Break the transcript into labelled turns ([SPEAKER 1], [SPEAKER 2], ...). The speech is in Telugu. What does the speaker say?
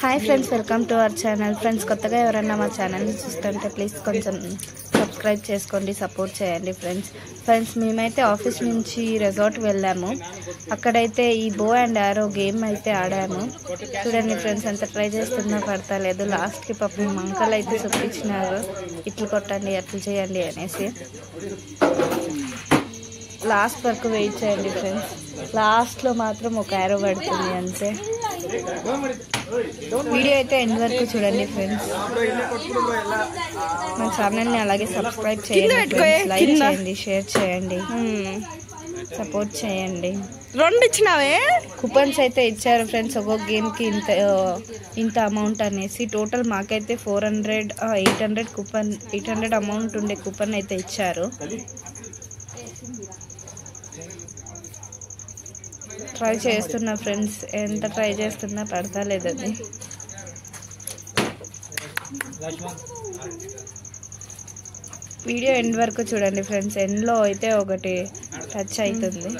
[SPEAKER 1] Hi friends, welcome to our channel. Friends, కొత్తగా ఎవరైనా మా ఛానల్ని చూస్తుంటే ప్లీజ్ కొంచెం సబ్స్క్రైబ్ చేసుకోండి, సపోర్ట్ చేయండి. ఫ్రెండ్స్ మేమైతే ఆఫీస్ నుంచి రిసార్ట్కి వెళ్ళాము. అక్కడైతే ఈ బో అండ్ ఆరో గేమ్ అయితే ఆడాము. చూడండి ఫ్రెండ్స్, ఎంత ట్రై చేస్తున్నా పడతలేదు. లాస్ట్కి పాపం మంకలు అయితే చూపించినారు, ఇట్లు కొట్టండి అట్లు చేయండి అనేసి. లాస్ట్ వరకు వెయిట్ చేయండి ఫ్రెండ్స్. లాస్ట్లో మాత్రం ఒక ఆరో పడుతుంది అంతే. వీడియో అయితే ఎండ్ వరకు చూడండి ఫ్రెండ్స్. మా ఛానల్ని అలాగే సబ్స్క్రైబ్ చేయండి, లైక్ చేయండి, షేర్ చేయండి, సపోర్ట్ చేయండి.
[SPEAKER 2] 2 ఇచ్చినావే
[SPEAKER 1] కూపన్స్ అయితే ఇచ్చారు ఫ్రెండ్స్. ఒక్కొక్క గేమ్కి ఇంత అమౌంట్ అనేసి. టోటల్ మాకైతే 800 అమౌంట్ ఉండే కూపన్ అయితే ఇచ్చారు. ట్రై చేస్తున్నా ఫ్రెండ్స్, ఎంత ట్రై చేస్తున్నా పడతలేదు అది. వీడియో ఎండ్ వరకు చూడండి ఫ్రెండ్స్. ఎండ్లో అయితే ఒకటి టచ్ అవుతుంది.